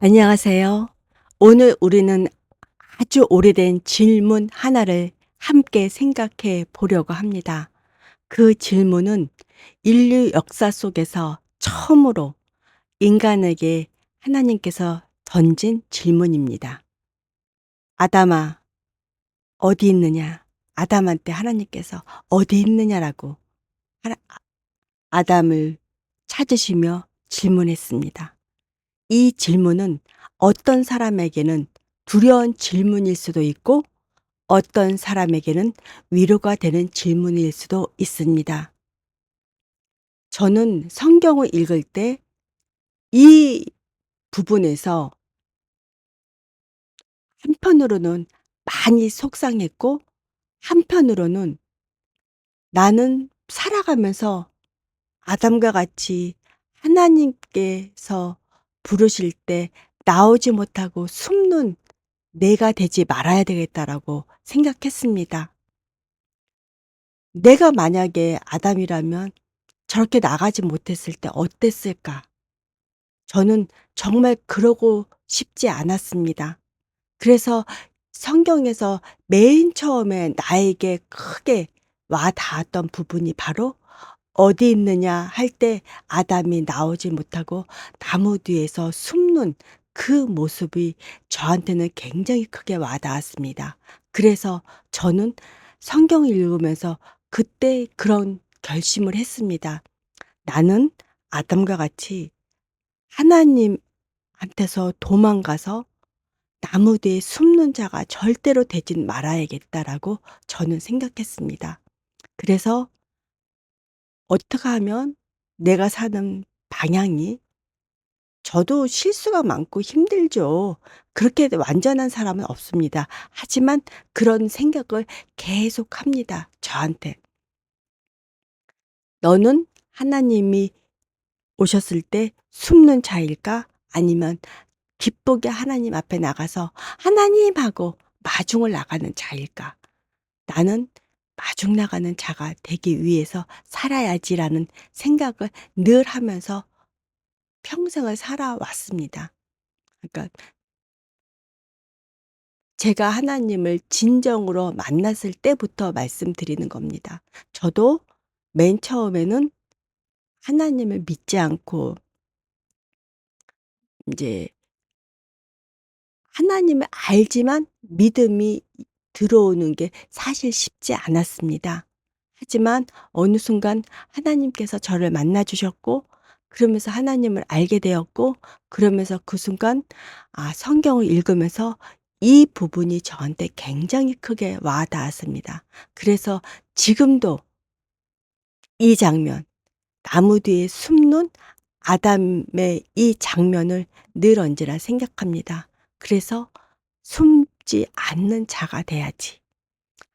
안녕하세요. 오늘 우리는 아주 오래된 질문 하나를 함께 생각해 보려고 합니다. 그 질문은 인류 역사 속에서 처음으로 인간에게 하나님께서 던진 질문입니다. 아담아, 어디 있느냐? 아담한테 하나님께서 어디 있느냐라고 하나- 아담을 찾으시며 질문했습니다. 이 질문은 어떤 사람에게는 두려운 질문일 수도 있고 어떤 사람에게는 위로가 되는 질문일 수도 있습니다. 저는 성경을 읽을 때 이 부분에서 한편으로는 많이 속상했고 한편으로는 나는 살아가면서 아담과 같이 하나님께서 부르실 때 나오지 못하고 숨는 내가 되지 말아야 되겠다라고 생각했습니다. 내가 만약에 아담이라면 저렇게 나가지 못했을 때 어땠을까? 저는 정말 그러고 싶지 않았습니다. 그래서 성경에서 맨 처음에 나에게 크게 와 닿았던 부분이 바로 어디 있느냐 할 때 아담이 나오지 못하고 나무 뒤에서 숨는 그 모습이 저한테는 굉장히 크게 와 닿았습니다. 그래서 저는 성경을 읽으면서 그때 그런 결심을 했습니다. '나는 아담과 같이 하나님한테서 도망가서 나무 뒤에 숨는 자가 절대로 되진 말아야겠다.'라고 저는 생각했습니다. 그래서 어떻게 하면 내가 사는 방향이 저도 실수가 많고 힘들죠. 그렇게 완전한 사람은 없습니다. 하지만 그런 생각을 계속합니다, 저한테. '너는 하나님이 오셨을 때 숨는 자일까? 아니면 기쁘게 하나님 앞에 나가서 "하나님." 하고 마중을 나가는 자일까?' 나는 '마중 나가는 자가 되기 위해서 살아야지.'라는 생각을 늘 하면서 평생을 살아왔습니다. 그러니까 제가 하나님을 진정으로 만났을 때부터 말씀드리는 겁니다. 저도 맨 처음에는 하나님을 믿지 않고 인제 하나님을 알지만 믿음이 들어오는 게 사실 쉽지 않았습니다. 하지만 어느 순간 하나님께서 저를 만나 주셨고 그러면서 하나님을 알게 되었고 그러면서 그 순간 성경을 읽으면서 이 부분이 저한테 굉장히 크게 와 닿았습니다. 그래서 지금도 이 장면, 나무 뒤에 숨는 아담의 이 장면을 늘 언제나 생각합니다. 그래서 '숨지 않는 자가 돼야지.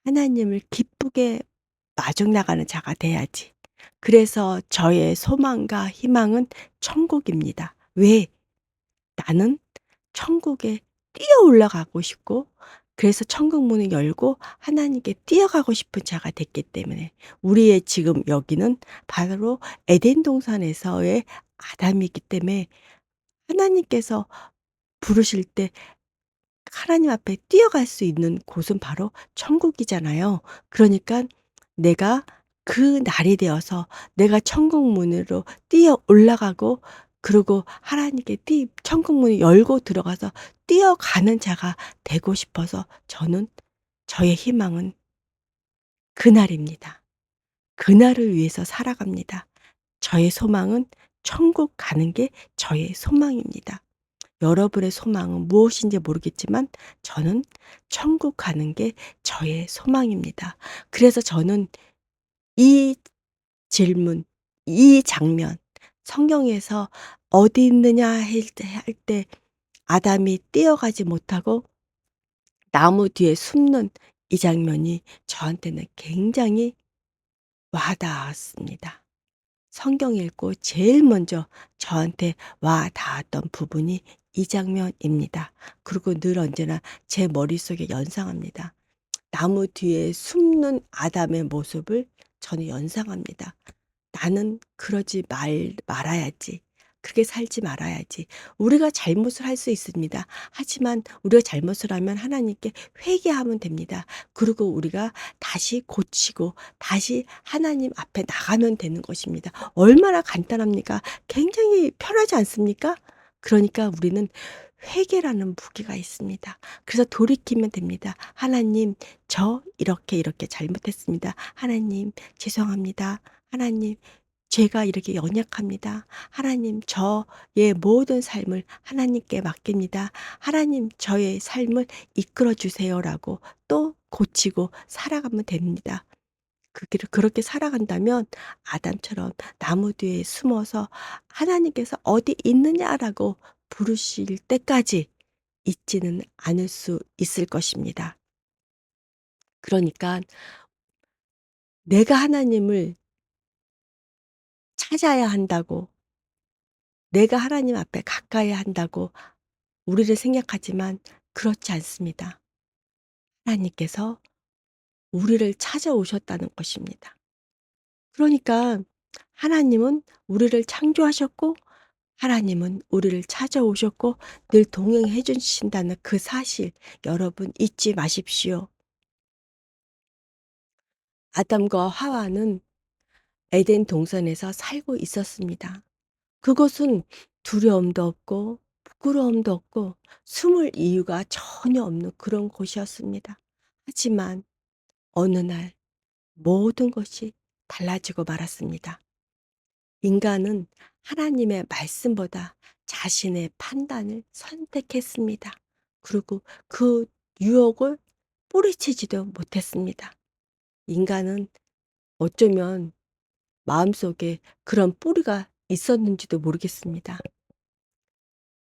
하나님을 기쁘게 마중 나가는 자가 돼야지.' 그래서 저의 소망과 희망은 천국입니다. 왜? 나는 천국에 뛰어 올라가고 싶고 그래서 천국 문을 열고 하나님께 뛰어가고 싶은 자가 됐기 때문에 우리의 지금 여기는 바로 에덴 동산에서의 아담이기 때문에 하나님께서 부르실 때 하나님 앞에 뛰어갈 수 있는 곳은 바로 천국이잖아요. 그러니까 내가 그 날이 되어서 내가 천국 문으로 뛰어 올라가고 그리고 하나님께 천국 문을 열고 들어가서 뛰어가는 자가 되고 싶어서 저는 저의 희망은 그날입니다. 그날을 위해서 살아갑니다. 저의 소망은 천국 가는 게 저의 소망입니다. 여러분의 소망은 무엇인지 모르겠지만 저는 천국 가는 게 저의 소망입니다. 그래서 저는 이 질문, 이 장면, 성경에서 "어디 있느냐." 할 때 아담이 뛰어가지 못하고 나무 뒤에 숨는 이 장면이 저한테는 굉장히 와 닿았습니다. 성경 읽고 제일 먼저 저한테 와 닿았던 부분이 이 장면입니다. 그리고 늘 언제나 제 머릿속에 연상합니다. 나무 뒤에 숨는 아담의 모습을 저는 연상합니다. '나는 그러지 말아야지. 그렇게 살지 말아야지. 우리가 잘못을 할 수 있습니다. 하지만 우리가 잘못을 하면 하나님께 회개하면 됩니다. 그리고 우리가 다시 고치고 다시 하나님 앞에 나가면 되는 것입니다. 얼마나 간단합니까? 굉장히 편하지 않습니까? 그러니까 우리는 회개라는 무기가 있습니다. 그래서 돌이키면 됩니다. 하나님, 저 이렇게 이렇게 잘못했습니다. 하나님, 죄송합니다. 하나님, 제가 이렇게 연약합니다. 하나님, 저의 모든 삶을 하나님께 맡깁니다. 하나님, 저의 삶을 이끌어 주세요라고 또 고치고 살아가면 됩니다. 그 길을 그렇게 살아간다면 아담처럼 나무 뒤에 숨어서 하나님께서 "어디 있느냐?"라고 부르실 때까지 있지는 않을 수 있을 것입니다. 그러니까 내가 하나님을 찾아야 한다고, 내가 하나님 앞에 가까이 한다고 우리를 생각하지만 그렇지 않습니다. 하나님께서 우리를 찾아오셨다는 것입니다. 그러니까 하나님은 우리를 창조하셨고 하나님은 우리를 찾아오셨고 늘 동행해 주신다는 그 사실 여러분 잊지 마십시오. 아담과 하와는 에덴 동산에서 살고 있었습니다. 그것은 두려움도 없고 부끄러움도 없고 숨을 이유가 전혀 없는 그런 곳이었습니다. 하지만 어느 날 모든 것이 달라지고 말았습니다. 인간은 하나님의 말씀보다 자신의 판단을 선택했습니다. 그리고 그 유혹을 뿌리치지도 못했습니다. 인간은 어쩌면 마음속에 그런 뿌리가 있었는지도 모르겠습니다.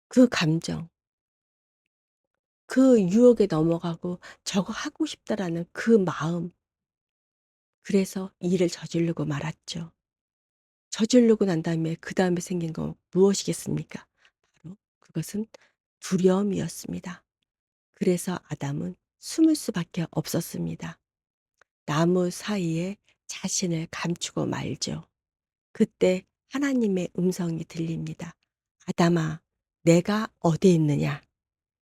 그 감정, 그 유혹에 넘어가고 '저거 하고 싶다.'라는 그 마음, 그래서 이 일을 저지르고 말았죠. 저지르고 난 다음에 그다음에 생긴 건 무엇이겠습니까? 바로 그것은 두려움이었습니다. 그래서 아담은 숨을 수밖에 없었습니다. 나무 사이에 자신을 감추고 말죠. 그때 하나님의 음성이 들립니다. "아담아, 내가 어디 있느냐?"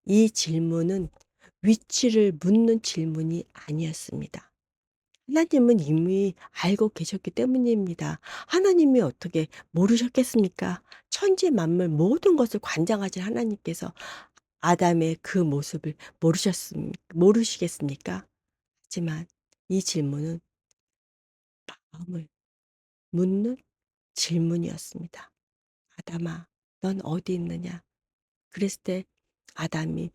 이 질문은 위치를 묻는 질문이 아니었습니다. 하나님은 이미 알고 계셨기 때문입니다. 하나님이 어떻게 모르셨겠습니까? 천지 만물 모든 것을 관장하신 하나님께서 아담의 그 모습을 모르시겠습니까? 하지만 이 질문은 마음을 묻는 질문이었습니다. "아담아, 넌 어디 있느냐?" 그랬을 때 아담이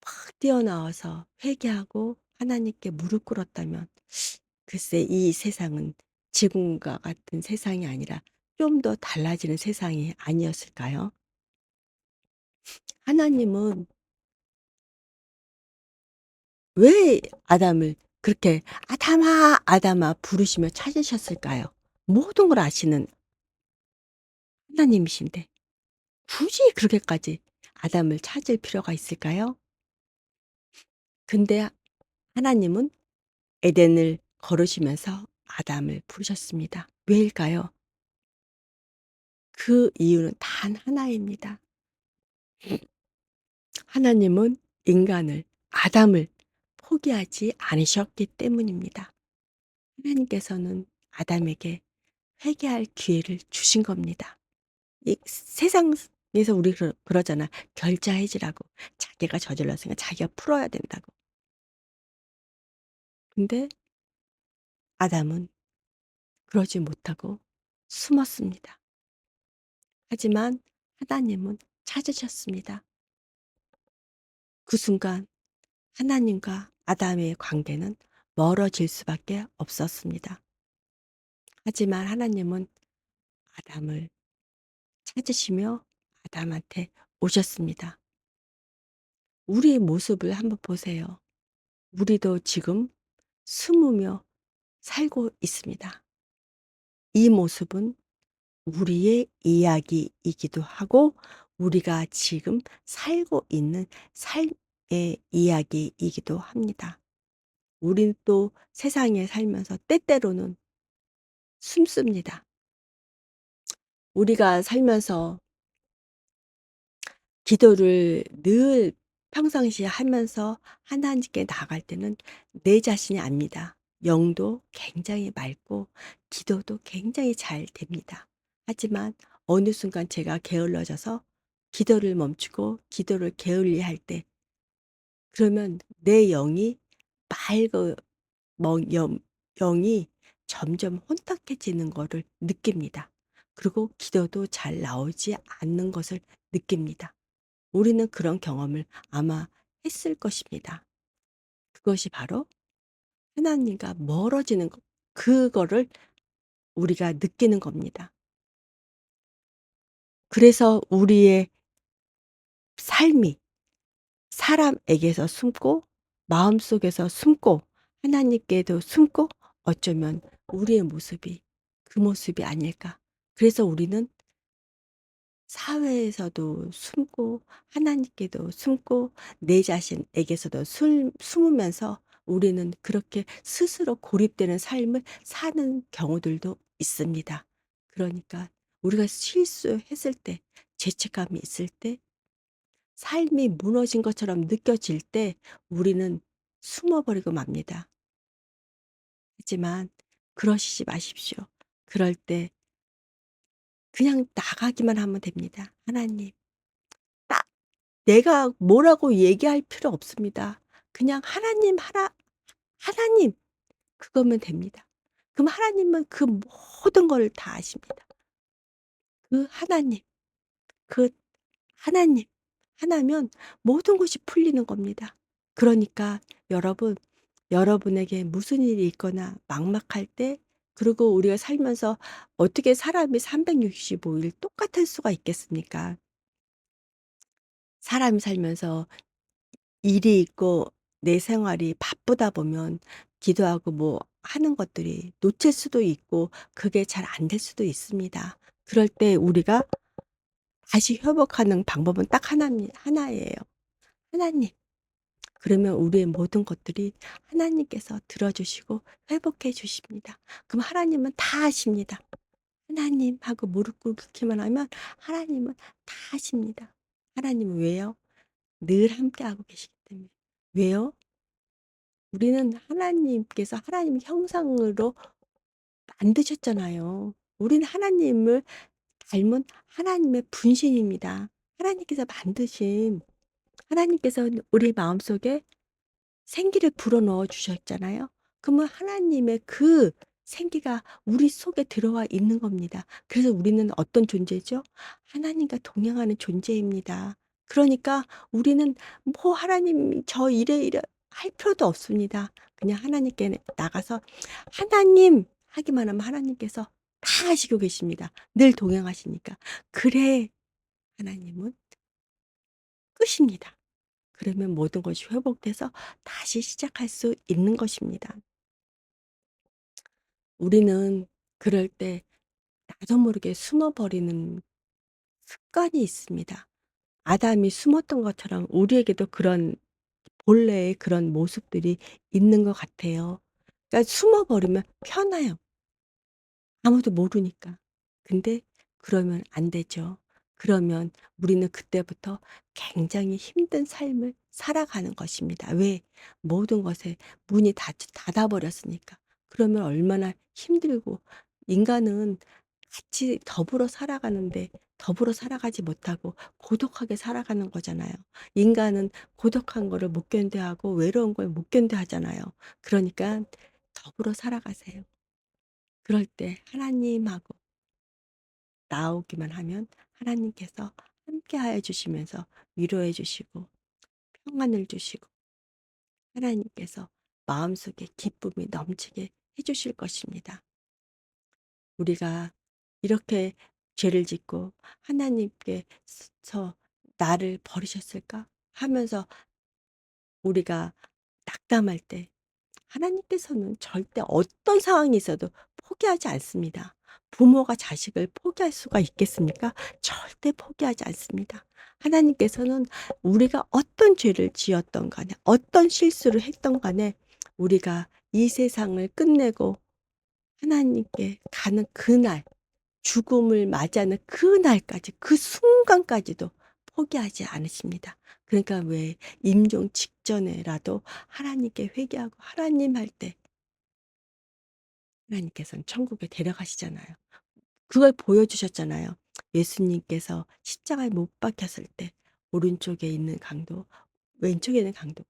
확 뛰어나와서 회개하고 하나님께 무릎 꿇었다면 글쎄 이 세상은 지금과 같은 세상이 아니라 좀 더 달라지는 세상이 아니었을까요? 하나님은 왜 아담을 그렇게 "아담아, 아담아." 부르시며 찾으셨을까요? 모든 걸 아시는 하나님이신데 굳이 그렇게까지 아담을 찾을 필요가 있을까요? 근데 하나님은 에덴을 걸으시면서 아담을 부르셨습니다. 왜일까요? 그 이유는 단 하나입니다. 하나님은 인간을, 아담을 포기하지 않으셨기 때문입니다. 하나님께서는 아담에게 회개할 기회를 주신 겁니다. 이 세상에서 우리 그러잖아. 결자해지라고. 자기가 저질렀으니까 자기가 풀어야 된다고. 근데 아담은 그러지 못하고 숨었습니다. 하지만 하나님은 찾으셨습니다. 그 순간 하나님과 아담의 관계는 멀어질 수밖에 없었습니다. 하지만 하나님은 아담을 찾으시며 아담한테 오셨습니다. 우리의 모습을 한번 보세요. 우리도 지금 숨으며 살고 있습니다. 이 모습은 우리의 이야기이기도 하고 우리가 지금 살고 있는 삶의 이야기이기도 합니다. 우리는 또 세상에 살면서 때때로는 숨습니다. 우리가 살면서 기도를 늘 평상시에 하면서 하나님께 나아갈 때는 내 자신이 압니다. 영도 굉장히 맑고 기도도 굉장히 잘 됩니다. 하지만 어느 순간 제가 게을러져서 기도를 멈추고 기도를 게을리할 때, 그러면 내 영이 맑어 멍 영 영이 점점 혼탁해지는 거를 느낍니다. 그리고 기도도 잘 나오지 않는 것을 느낍니다. 우리는 그런 경험을 아마 했을 것입니다. 그것이 바로 하나님과 멀어지는 것, 그거를 우리가 느끼는 겁니다. 그래서 우리의 삶이 사람에게서 숨고 마음속에서 숨고 하나님께도 숨고, 어쩌면 우리의 모습이 그 모습이 아닐까. 그래서 우리는 사회에서도 숨고 하나님께도 숨고 내 자신에게서도 숨으면서 우리는 그렇게 스스로 고립되는 삶을 사는 경우들도 있습니다. 그러니까 우리가 실수했을 때, 죄책감이 있을 때, 삶이 무너진 것처럼 느껴질 때 우리는 숨어버리고 맙니다. 하지만 그러시지 마십시오. 그럴 때 그냥 나가기만 하면 됩니다. 하나님, 딱 내가 뭐라고 얘기할 필요 없습니다. 그냥 하나님 하나님 그거면 됩니다. 그럼 하나님은 그 모든 걸 다 아십니다. 그 하나님, 그 하나님 하나면 모든 것이 풀리는 겁니다. 그러니까 여러분, 여러분에게 무슨 일이 있거나 막막할 때, 그리고 우리가 살면서 어떻게 사람이 365일 똑같을 수가 있겠습니까? 사람이 살면서 일이 있고 내 생활이 바쁘다 보면 기도하고 뭐 하는 것들이 놓칠 수도 있고 그게 잘 안 될 수도 있습니다. 그럴 때 우리가 다시 회복하는 방법은 딱 하나예요. 하나님. 그러면 우리의 모든 것들이 하나님께서 들어주시고 회복해 주십니다. 그럼 하나님은 다 아십니다. 하나님 하고 무릎 꿇기만 하면 하나님은 다 아십니다. 하나님은 왜요? 늘 함께하고 계시기 때문에. 왜요? 우리는 하나님께서 하나님 형상으로 만드셨잖아요. 우리는 하나님을 닮은 하나님의 분신입니다. 하나님께서 만드신, 하나님께서는 우리 마음속에 생기를 불어넣어 주셨잖아요. 그러면 하나님의 그 생기가 우리 속에 들어와 있는 겁니다. 그래서 우리는 어떤 존재죠? 하나님과 동행하는 존재입니다. 그러니까 우리는 뭐 하나님 저 이래 할 필요도 없습니다. 그냥 하나님께 나가서 하나님 하기만 하면 하나님께서 다 하시고 계십니다. 늘 동행하시니까. 그래 하나님은 끝입니다. 그러면 모든 것이 회복돼서 다시 시작할 수 있는 것입니다. 우리는 그럴 때 나도 모르게 숨어버리는 습관이 있습니다. 아담이 숨었던 것처럼 우리에게도 그런 본래의 그런 모습들이 있는 것 같아요. 그러니까 숨어버리면 편해요. 아무도 모르니까. 근데 그러면 안 되죠. 그러면 우리는 그때부터 굉장히 힘든 삶을 살아가는 것입니다. 왜? 모든 것에 문이 닫아 버렸으니까. 그러면 얼마나 힘들고, 인간은 같이 더불어 살아가는데 더불어 살아가지 못하고 고독하게 살아가는 거잖아요. 인간은 고독한 거를 못 견뎌하고 외로운 걸 못 견뎌하잖아요. 그러니까 더불어 살아가세요. 그럴 때 하나님하고 나오기만 하면 하나님께서 함께하여 주시면서 위로해 주시고 평안을 주시고, 하나님께서 마음속에 기쁨이 넘치게 해 주실 것입니다. 우리가 이렇게 죄를 짓고 하나님께서 나를 버리셨을까 하면서 우리가 낙담할 때, 하나님께서는 절대 어떤 상황이 있어도 포기하지 않습니다. 부모가 자식을 포기할 수가 있겠습니까? 절대 포기하지 않습니다. 하나님께서는 우리가 어떤 죄를 지었던 간에 어떤 실수를 했던 간에 우리가 이 세상을 끝내고 하나님께 가는 그날, 죽음을 맞이하는 그날까지 그 순간까지도 포기하지 않으십니다. 그러니까 왜 임종 직전에라도 하나님께 회개하고 하나님 할 때 하나님께서는 천국에 데려가시잖아요. 그걸 보여주셨잖아요. 예수님께서 십자가에 못 박혔을 때 오른쪽에 있는 강도, 왼쪽에 있는 강도가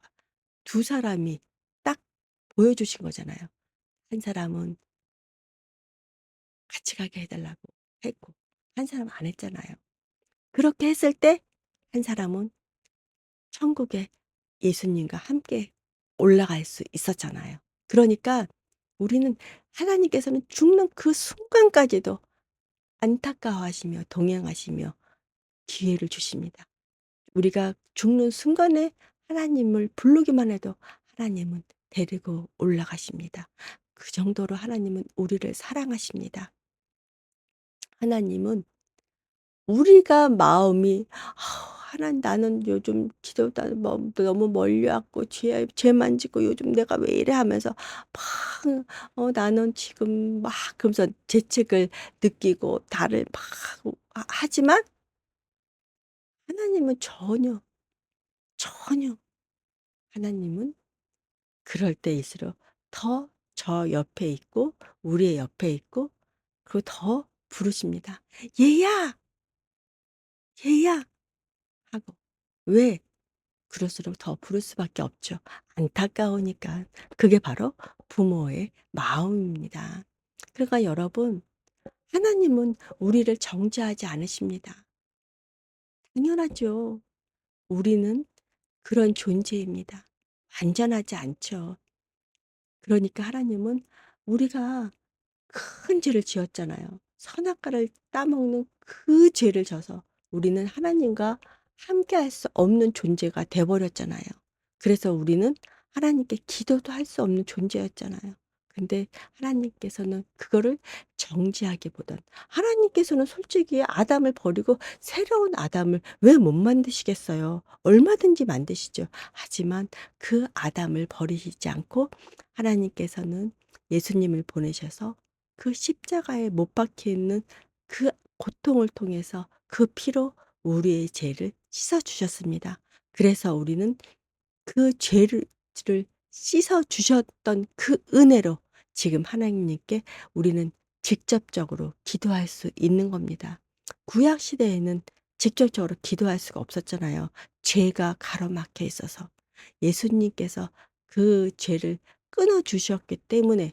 두 사람이 딱 보여주신 거잖아요. 한 사람은 같이 가게 해 달라고 했고 한 사람은 안 했잖아요. 그렇게 했을 때 한 사람은 천국에 예수님과 함께 올라갈 수 있었잖아요. 그러니까 우리는 하나님께서는 죽는 그 순간까지도 안타까워하시며 동행하시며 기회를 주십니다. 우리가 죽는 순간에 하나님을 부르기만 해도 하나님은 데리고 올라가십니다. 그 정도로 하나님은 우리를 사랑하십니다. 하나님은 우리가 마음이 '아 하나님 나는 요즘 기도다 뭐 너무 멀리 왔고 죄만 짓고 요즘 내가 왜 이래.' 하면서 막 나는 지금 막 그러면서 죄책을 느끼고 나를 막 하지만 하나님은 전혀, 전혀 하나님은 그럴 때일수록 더 저 옆에 있고 우리의 옆에 있고 그리고 더 부르십니다. "얘야, 얘야." 하고. 왜? 그럴수록 더 부를 수밖에 없죠. 안타까우니까. 그게 바로 부모의 마음입니다. 그러니까 여러분 하나님은 우리를 정죄하지 않으십니다. 당연하죠. 우리는 그런 존재입니다. 완전하지 않죠. 그러니까 하나님은 우리가 큰 죄를 지었잖아요. 선악과를 따먹는 그 죄를 져서 우리는 하나님과 함께할 수 없는 존재가 돼 버렸잖아요. 그래서 우리는 하나님께 기도도 할 수 없는 존재였잖아요. 근데 하나님께서는 그거를 정죄하기보단 하나님께서는 솔직히 아담을 버리고 새로운 아담을 왜 못 만드시겠어요? 얼마든지 만드시죠. 하지만 그 아담을 버리시지 않고 하나님께서는 예수님을 보내셔서 그 십자가에 못 박혀 있는 그 고통을 통해서 그 피로 우리의 죄를 씻어 주셨습니다. 그래서 우리는 그 죄를 씻어 주셨던 그 은혜로 지금 하나님께 우리는 직접적으로 기도할 수 있는 겁니다. 구약 시대에는 직접적으로 기도할 수가 없었잖아요. 죄가 가로막혀 있어서. 예수님께서 그 죄를 끊어 주셨기 때문에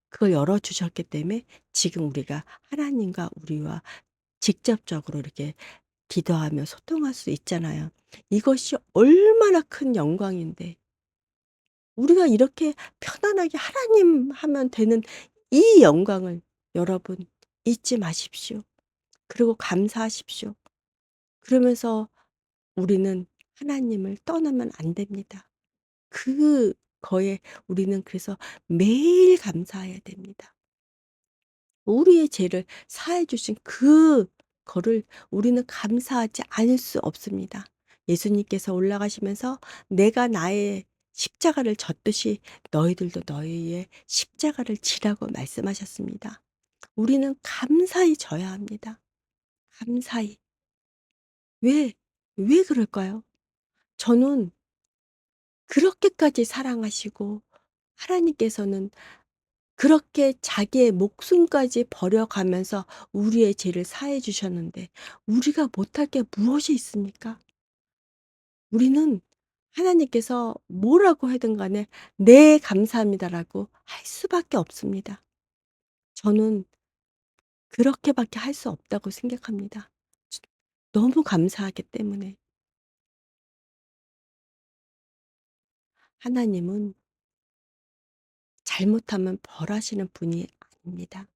그걸 열어 주셨기 때문에 지금 우리가 하나님과 우리와 직접적으로 이렇게 기도하며 소통할 수 있잖아요. 이것이 얼마나 큰 영광인데 우리가 이렇게 편안하게 하나님 하면 되는 이 영광을 여러분 잊지 마십시오. 그리고 감사하십시오. 그러면서 우리는 하나님을 떠나면 안 됩니다. 그거에 우리는 그래서 매일 감사해야 됩니다. 우리의 죄를 사해 주신 그거를 우리는 감사하지 않을 수 없습니다. 예수님께서 올라가시면서 "내가 나의 십자가를 졌듯이 너희들도 너희의 십자가를 지라고 말씀하셨습니다. 우리는 감사히 져야 합니다. 감사히. 왜? 왜 그럴까요? 저는 그렇게까지 사랑하시고 하나님께서는 그렇게 자기의 목숨까지 버려가면서 우리의 죄를 사해 주셨는데 우리가 못할 게 무엇이 있습니까? 우리는 하나님께서 뭐라고 하든 간에 "네 감사합니다."라고 할 수밖에 없습니다. 저는 그렇게밖에 할 수 없다고 생각합니다. 너무 감사하기 때문에. 하나님은 잘못하면 벌하시는 분이 아닙니다.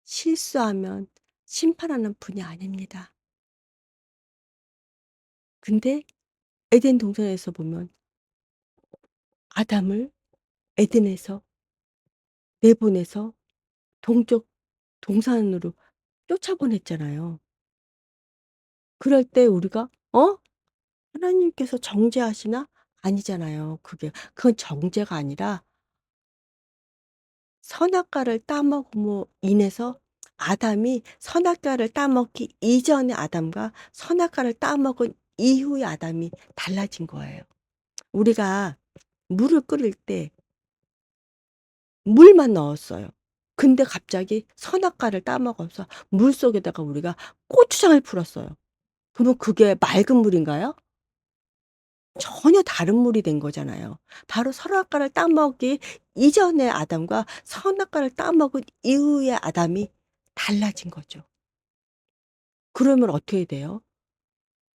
실수하면 심판하는 분이 아닙니다. 근데 에덴 동산에서 보면 아담을 에덴에서 내보내서 동쪽 동산으로 쫓아보냈잖아요. 그럴 때 우리가 '어? 하나님께서 정죄하시나?' 아니잖아요. 그건 정죄가 아니라 선악과를 따먹음으로 인해서 아담이 선악과를 따먹기 이전의 아담과 선악과를 따먹은 이후의 아담이 달라진 거예요. 우리가 물을 끓일 때 물만 넣었어요. 근데 갑자기 선악과를 따먹어서 물속에다가 우리가 고추장을 풀었어요. 그러면 그게 맑은 물인가요? 전혀 다른 물이 된 거잖아요. 바로 선악과를 따먹기 이전의 아담과 선악과를 따먹은 이후의 아담이 달라진 거죠. 그러면 어떻게 돼요?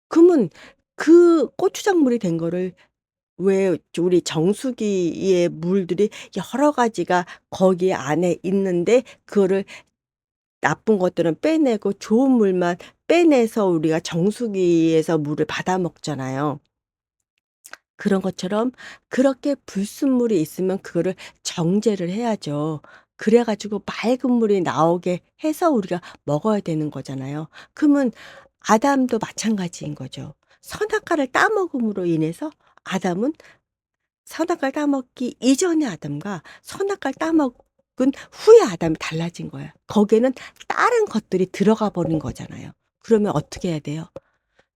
그러면 그 고추장물이 된 거를 왜 우리 정수기의 물들이 여러 가지가 거기 안에 있는데 그거를 나쁜 것들은 빼내고 좋은 물만 빼내서 우리가 정수기에서 물을 받아 먹잖아요. 그런 것처럼 그렇게 불순물이 있으면 그거를 정제를 해야죠. 그래 가지고 맑은 물이 나오게 해서 우리가 먹어야 되는 거잖아요. 그러면 아담도 마찬가지인 거죠. 선악과를 따먹음으로 인해서 아담은 선악과를 따먹기 이전의 아담과 선악과를 따먹은 후의 아담이 달라진 거예요. 거기에는 다른 것들이 들어가 버린 거잖아요. 그러면 어떻게 해야 돼요?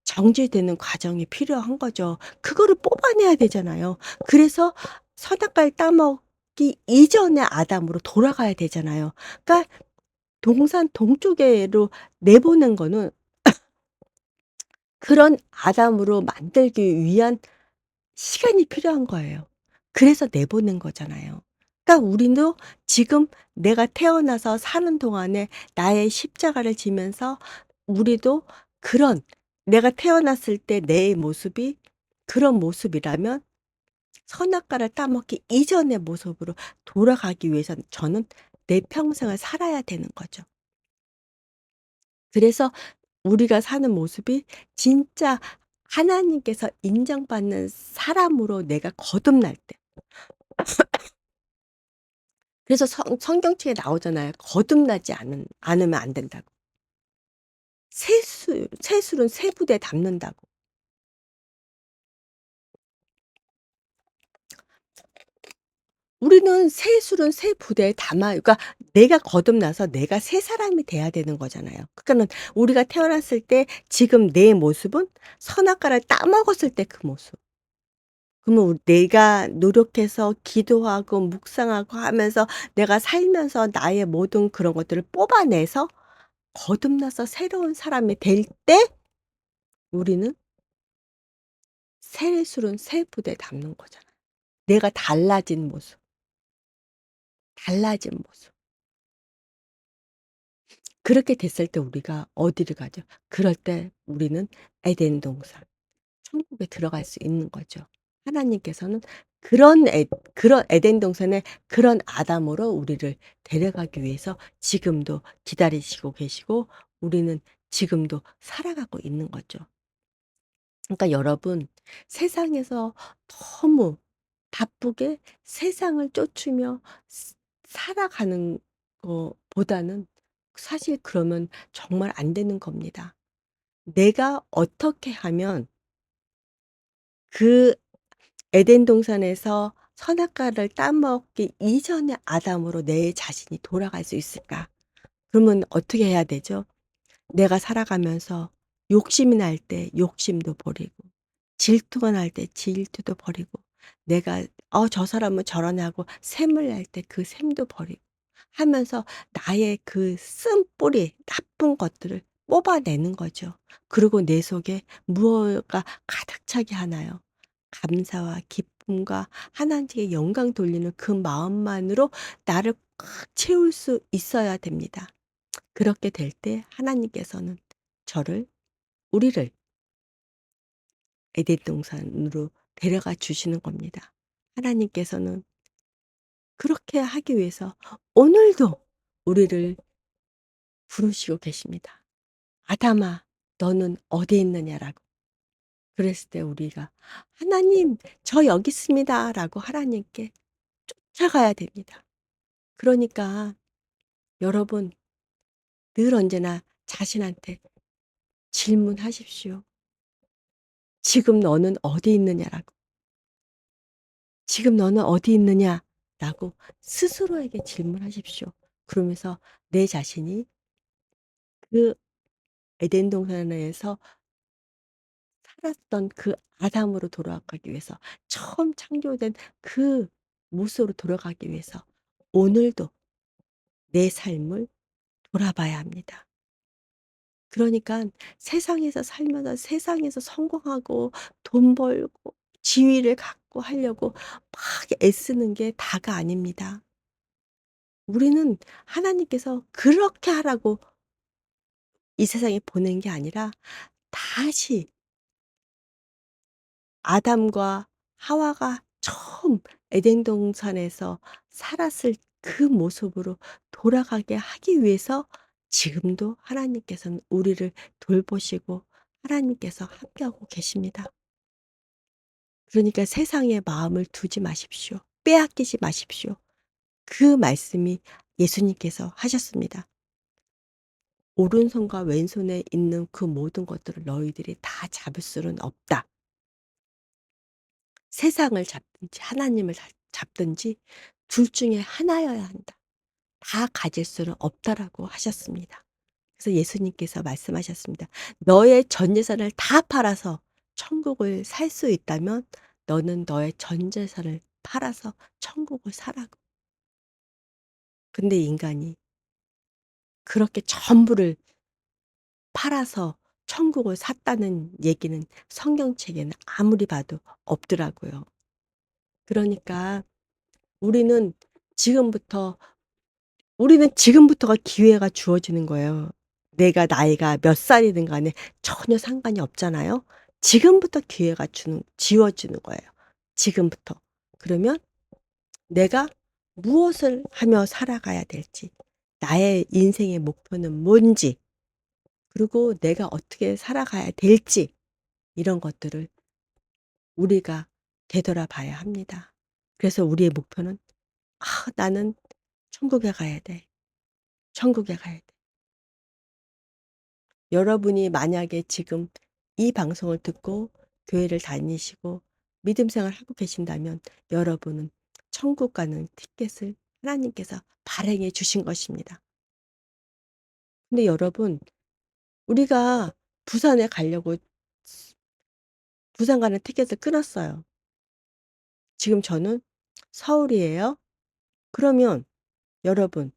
정제되는 과정이 필요한 거죠. 그거를 뽑아내야 되잖아요. 그래서 선악과를 따먹기 이전의 아담으로 돌아가야 되잖아요. 그러니까 동산 동쪽으로 내보낸 거는 그런 아담으로 만들기 위한 시간이 필요한 거예요. 그래서 내보낸 거잖아요. 그러니까 우리도 지금 내가 태어나서 사는 동안에 나의 십자가를 지면서 우리도 그런 내가 태어났을 때 내 모습이 그런 모습이라면 선악과를 따먹기 이전의 모습으로 돌아가기 위해서는 저는 내 평생을 살아야 되는 거죠. 그래서 우리가 사는 모습이 진짜 하나님께서 인정받는 사람으로 내가 거듭날 때 그래서 성경책에 나오잖아요. 거듭나지 않으면 안 된다고. 새술은 새 부대에 담는다고. 우리는 새술은 새 부대에 담아 그러니까 내가 거듭나서 내가 새 사람이 돼야 되는 거잖아요. 그러니까는 우리가 태어났을 때 지금 내 모습은 선악과를 따먹었을 때 그 모습. 그러면 내가 노력해서 기도하고 묵상하고 하면서 내가 살면서 나의 모든 그런 것들을 뽑아내서 거듭나서 새로운 사람이 될 때 우리는 새술은 새 부대에 담는 거잖아요. 내가 달라진 모습, 달라진 모습. 그렇게 됐을 때 우리가 어디를 가죠? 그럴 때 우리는 에덴 동산, 천국에 들어갈 수 있는 거죠. 하나님께서는 그런 에덴 동산의 그런 아담으로 우리를 데려가기 위해서 지금도 기다리시고 계시고 우리는 지금도 살아가고 있는 거죠. 그러니까 여러분 세상에서 너무 바쁘게 세상을 쫓으며 살아가는 것보다는 사실 그러면 정말 안 되는 겁니다. 내가 어떻게 하면 그 에덴 동산에서 선악과를 따먹기 이전의 아담으로 내 자신이 돌아갈 수 있을까? 그러면 어떻게 해야 되죠? 내가 살아가면서 욕심이 날 때 욕심도 버리고 질투가 날 때 질투도 버리고 내가 '저 사람은 저러네.' 하고 샘을 낼 때 그 샘도 버리고 하면서 나의 그 쓴뿌리 나쁜 것들을 뽑아내는 거죠. 그리고 내 속에 무엇가 가득 차게 하나요? 감사와 기쁨과 하나님께 영광 돌리는 그 마음만으로 나를 꽉 채울 수 있어야 됩니다. 그렇게 될 때 하나님께서는 저를 우리를 에덴 동산으로 데려가 주시는 겁니다. 하나님께서는 그렇게 하기 위해서 오늘도 우리를 부르시고 계십니다. "아담아 너는 어디 있느냐?"라고. 그랬을 때 우리가 "하나님 저 여기 있습니다."라고 하나님께 쫓아가야 됩니다. 그러니까 여러분 늘 언제나 자신한테 질문하십시오. "지금 너는 어디 있느냐?"라고. "지금 너는 어디 있느냐?"라고 스스로에게 질문하십시오. 그러면서 내 자신이 그 에덴 동산에서 살았던 그 아담으로 돌아가기 위해서, 처음 창조된 그 모습으로 돌아가기 위해서 오늘도 내 삶을 돌아봐야 합니다. 그러니깐 세상에서 살면서 세상에서 성공하고 돈 벌고 지위를 갖고 하려고 막 애쓰는 게 다가 아닙니다. 우리는 하나님께서 그렇게 하라고 이 세상에 보낸 게 아니라, 다시 아담과 하와가 처음 에덴 동산에서 살았을 그 모습으로 돌아가게 하기 위해서 지금도 하나님께서는 우리를 돌보시고 하나님께서 함께하고 계십니다. 그러니까 세상에 마음을 두지 마십시오. 빼앗기지 마십시오. 그 말씀이 예수님께서 하셨습니다. "오른손과 왼손에 있는 그 모든 것들을 너희들이 다 잡을 수는 없다. 세상을 잡든지 하나님을 잡든지 둘 중에 하나여야 한다. 다 가질 수는 없다."라고 하셨습니다. 그래서 예수님께서 말씀하셨습니다. "너의 전 재산을 다 팔아서 천국을 살 수 있다면 너는 너의 전 재산을 팔아서 천국을 사라고." 근데 인간이 그렇게 전부를 팔아서 천국을 샀다는 얘기는 성경책에는 아무리 봐도 없더라고요. 그러니까 우리는 지금부터 우리는 지금부터가 기회가 주어지는 거예요. 내가 나이가 몇 살이든 간에 전혀 상관이 없잖아요. 지금부터 기회가 지워지는 거예요, 지금부터. 그러면 내가 무엇을 하며 살아가야 될지, 나의 인생의 목표는 뭔지, 그리고 내가 어떻게 살아가야 될지, 이런 것들을 우리가 되돌아봐야 합니다. 그래서 우리의 목표는 '아 나는 천국에 가야 돼. 천국에 가야 돼.' 여러분이 만약에 지금 이 방송을 듣고 교회를 다니시고 믿음 생활을 하고 계신다면 여러분은 천국 가는 티켓을 하나님께서 발행해 주신 것입니다. 근데 여러분, 우리가 부산에 가려고 부산 가는 티켓을 끊었어요. 지금 저는 서울이에요. 그러면 여러분,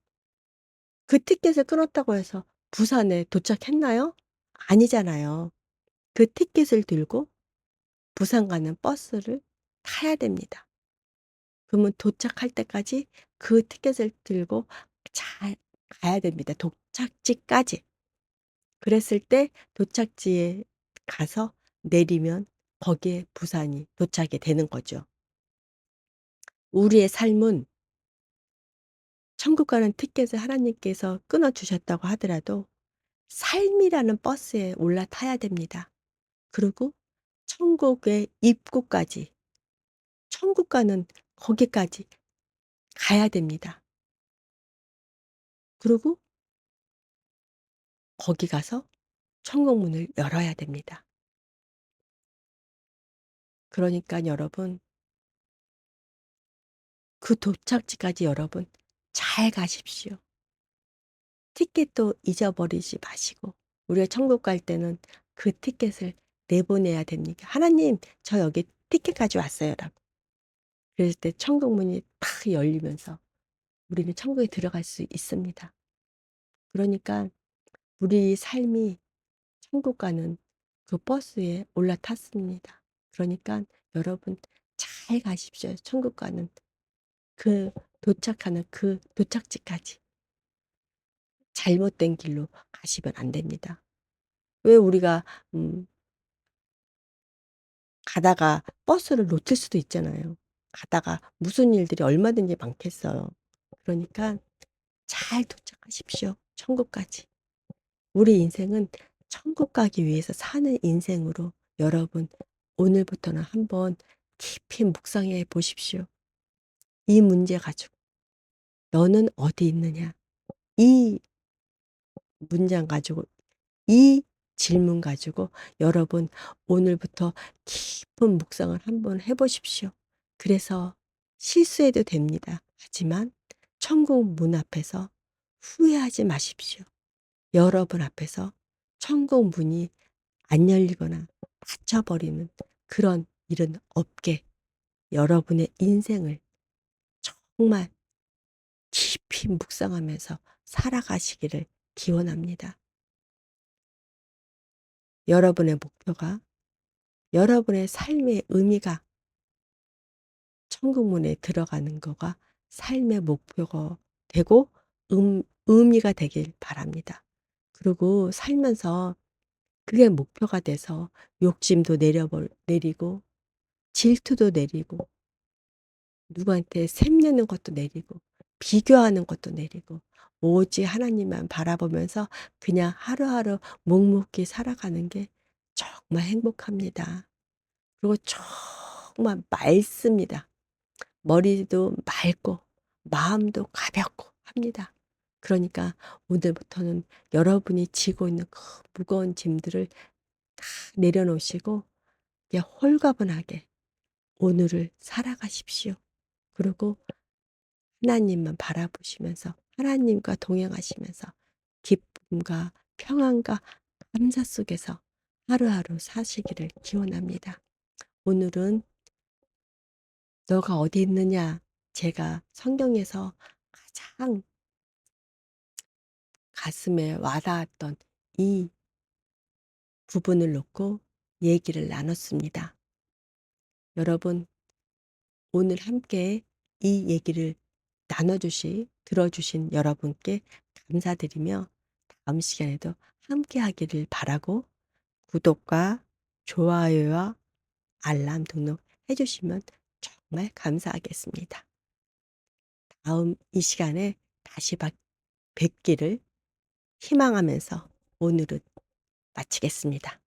그 티켓을 끊었다고 해서 부산에 도착했나요? 아니잖아요. 그 티켓을 들고 부산 가는 버스를 타야 됩니다. 그러면 도착할 때까지 그 티켓을 들고 잘 가야 됩니다, 도착지까지. 그랬을 때 도착지에 가서 내리면 거기에 부산이 도착이 되는 거죠. 우리의 삶은 천국 가는 티켓을 하나님께서 끊어 주셨다고 하더라도 삶이라는 버스에 올라타야 됩니다. 그리고 천국의 입구까지, 천국 가는 거기까지 가야 됩니다. 그리고 거기 가서 천국 문을 열어야 됩니다. 그러니까 여러분, 그 도착지까지 여러분 잘 가십시오. 티켓도 잊어버리지 마시고, 우리가 천국 갈 때는 그 티켓을 내보내야 됩니다. "하나님 저 여기 티켓 가져왔어요."라고. 그랬을 때 천국 문이 탁 열리면서 우리는 천국에 들어갈 수 있습니다. 그러니까 우리 삶이 천국 가는 그 버스에 올라탔습니다. 그러니까 여러분 잘 가십시오. 천국 가는 그 도착하는 그 도착지까지 잘못된 길로 가시면 안 됩니다. 왜 우리가 음 가다가 버스를 놓칠 수도 있잖아요. 가다가 무슨 일들이 얼마든지 많겠어요. 그러니까 잘 도착하십시오, 천국까지. 우리 인생은 천국 가기 위해서 사는 인생으로 여러분 오늘부터는 한번 깊이 묵상해 보십시오. 이 문제 가지고 '너는 어디 있느냐?' 이 문장 가지고, 이 질문 가지고 여러분 오늘부터 깊은 묵상을 한번 해 보십시오. 그래서 실수해도 됩니다. 하지만 천국 문 앞에서 후회하지 마십시오. 여러분 앞에서 천국 문이 안 열리거나 닫혀 버리는 그런 일은 없게 여러분의 인생을 정말 깊이 묵상하면서 살아가시기를 기원합니다. 여러분의 목표가, 여러분의 삶의 의미가 천국문에 들어가는 거가 삶의 목표가 되고 의미가 되길 바랍니다. 그리고 살면서 그게 목표가 돼서 욕심도 내리고 질투도 내리고 누구한테 샘내는 것도 내리고 비교하는 것도 내리고 오직 하나님만 바라보면서 그냥 하루하루 묵묵히 살아가는 게 정말 행복합니다. 그리고 정말 맑습니다. 머리도 맑고 마음도 가볍고 합니다. 그러니까 오늘부터는 여러분이 지고 있는 그 무거운 짐들을 다 내려놓으시고 그냥 홀가분하게 오늘을 살아가십시오. 그리고 하나님만 바라보시면서 하나님과 동행하시면서 기쁨과 평안과 감사 속에서 하루하루 사시기를 기원합니다. 오늘은 너가 어디 있느냐? 제가 성경에서 가장 가슴에 와닿았던 이 부분을 놓고 얘기를 나눴습니다. 여러분, 오늘 함께 이 얘기를 들어주신 여러분께 감사드리며 다음 시간에도 함께 하기를 바라고 구독과 좋아요와 알람 등록해 주시면 정말 감사하겠습니다. 다음 이 시간에 다시 뵙기를 희망하면서 오늘은 마치겠습니다.